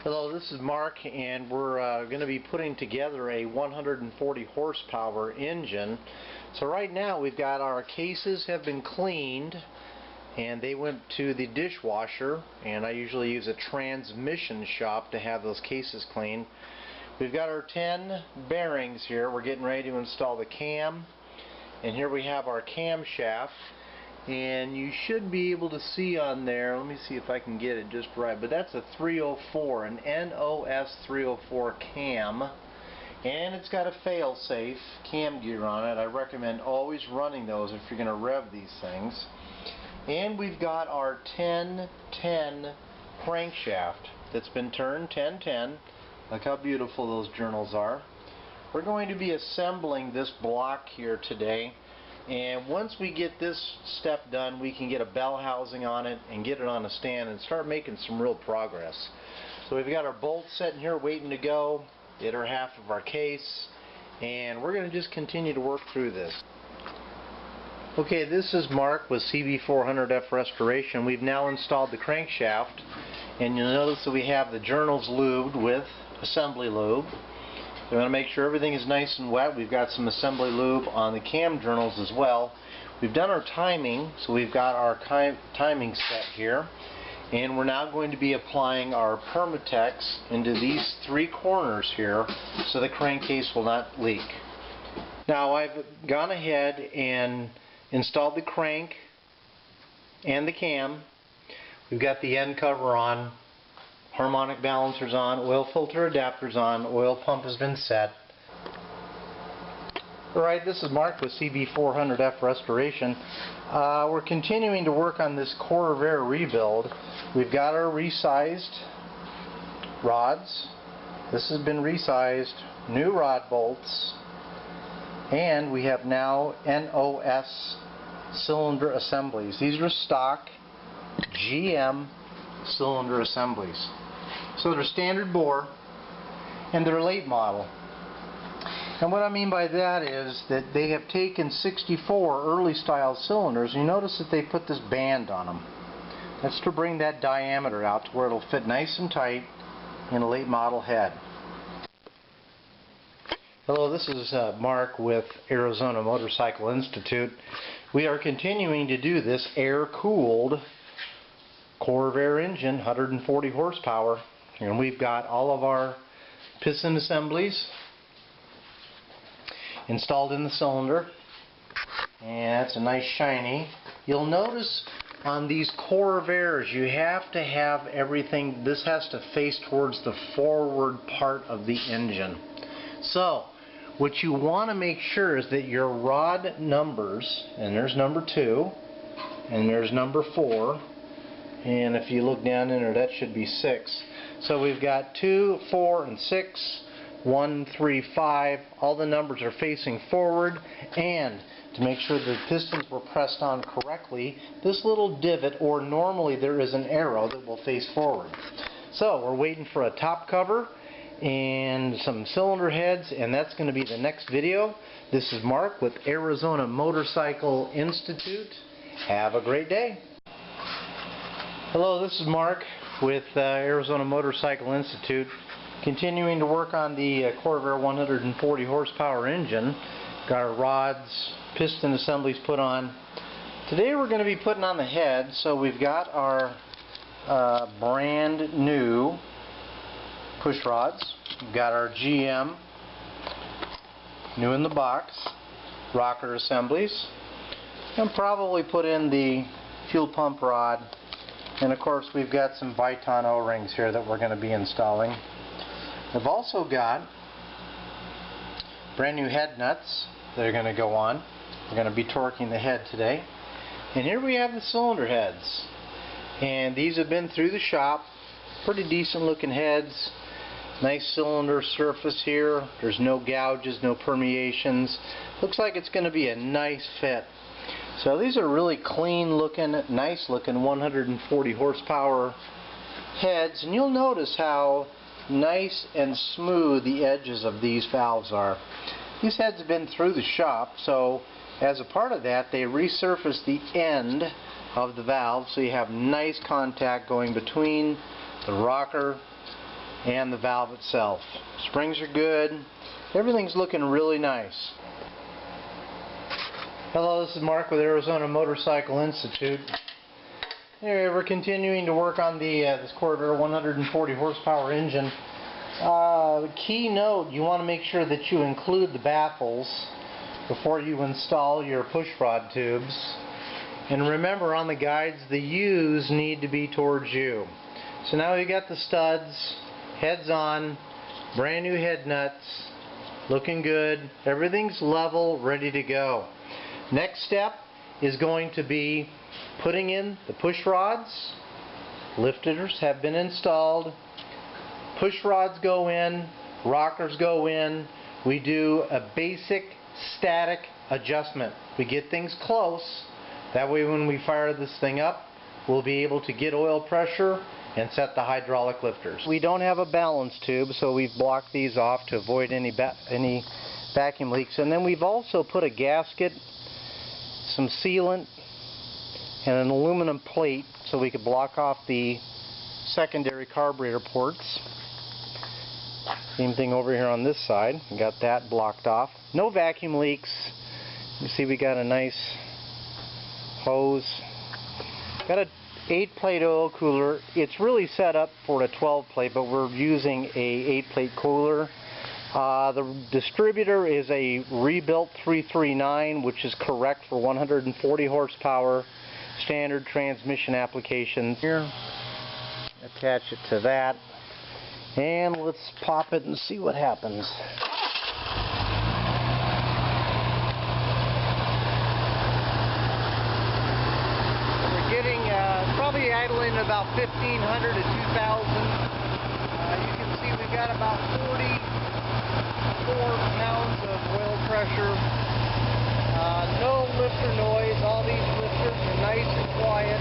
Hello, this is Mark, and we're going to be putting together a 140 horsepower engine. So right now we've got our cases have been cleaned and they went to the dishwasher, and I usually use a transmission shop to have those cases cleaned. We've got our 10 bearings here. We're getting ready to install the cam, and here we have our camshaft. And you should be able to see on there, let me see if I can get it just right, but that's a 304, an NOS 304 cam, and it's got a fail-safe cam gear on it. I recommend always running those if you're going to rev these things. And we've got our 1010 crankshaft that's been turned 1010. Look how beautiful those journals are. We're going to be assembling this block here today. And once we get this step done, we can get a bell housing on it and get it on a stand and start making some real progress. So we've got our bolts sitting here waiting to go, the other half of our case, and we're going to just continue to work through this. Okay, this is Mark with CB400F Restoration. We've now installed the crankshaft, and you'll notice that we have the journals lubed with assembly lube. We want to make sure everything is nice and wet. We've got some assembly lube on the cam journals as well. We've done our timing, so we've got our timing set here. And we're now going to be applying our Permatex into these three corners here so the crankcase will not leak. Now I've gone ahead and installed the crank and the cam. We've got the end cover on. Harmonic balancers on, oil filter adapters on, oil pump has been set. Alright, this is Mark with CB400F Restoration. We're continuing to work on this Corvair rebuild. We've got our resized rods. This has been resized, new rod bolts, and we have now NOS cylinder assemblies. These are stock GM cylinder assemblies. So they're standard bore and they're late model. And what I mean by that is that they have taken 64 early style cylinders, and you notice that they put this band on them. That's to bring that diameter out to where it'll fit nice and tight in a late model head. Hello, this is Mark with Arizona Motorcycle Institute. We are continuing to do this air-cooled Corvair engine, 140 horsepower, and we've got all of our piston assemblies installed in the cylinder, and it's a nice shiny. You'll notice on these Corvairs you have to have everything, this has to face towards the forward part of the engine. So what you want to make sure is that your rod numbers, and there's number 2 and there's number 4, and if you look down in there, that should be 6. So we've got 2, 4, and 6, 1, 3, 5. All the numbers are facing forward, and to make sure the pistons were pressed on correctly, this little divot, or normally there is an arrow that will face forward. So we're waiting for a top cover and some cylinder heads, and that's going to be the next video. This is Mark with Arizona Motorcycle Institute. Have a great day. Hello, this is Mark with Arizona Motorcycle Institute, continuing to work on the Corvair 140 horsepower engine. Got our rods, piston assemblies put on. Today we're going to be putting on the head, so we've got our brand new push rods. We've got our GM, new in the box, rocker assemblies, and probably put in the fuel pump rod. And of course we've got some Viton O-rings here that we're going to be installing. We've also got brand new head nuts that are going to go on. We're going to be torquing the head today. And here we have the cylinder heads. And these have been through the shop. Pretty decent looking heads. Nice cylinder surface here. There's no gouges, no permeations. Looks like it's going to be a nice fit. So these are really clean looking, nice looking 140 horsepower heads, and you'll notice how nice and smooth the edges of these valves are. These heads have been through the shop, so as a part of that they resurfaced the end of the valve, so you have nice contact going between the rocker and the valve itself. Springs are good. Everything's looking really nice. Hello, this is Mark with Arizona Motorcycle Institute. Anyway, we're continuing to work on this Corvair 140 horsepower engine. The key note, you want to make sure that you include the baffles before you install your push rod tubes. And remember, on the guides, the U's need to be towards you. So now we got the studs, heads on, brand new head nuts, looking good. Everything's level, ready to go. Next step is going to be putting in the push rods. Lifters have been installed. Push rods go in, rockers go in. We do a basic static adjustment. We get things close. That way when we fire this thing up, we'll be able to get oil pressure and set the hydraulic lifters. We don't have a balance tube, so we've blocked these off to avoid any vacuum leaks. And then we've also put a gasket, some sealant, and an aluminum plate so we could block off the secondary carburetor ports. Same thing over here on this side. We got that blocked off. No vacuum leaks. You see we got a nice hose. Got a 8-plate oil cooler. It's really set up for a 12-plate, but we're using a 8-plate cooler. The distributor is a rebuilt 339, which is correct for 140 horsepower standard transmission applications. Here, attach it to that, and let's pop it and see what happens. We're getting probably idling about 1,500 to 2,000. You can see we've got about 44 pounds of oil pressure. No lifter noise. All these lifters are nice and quiet.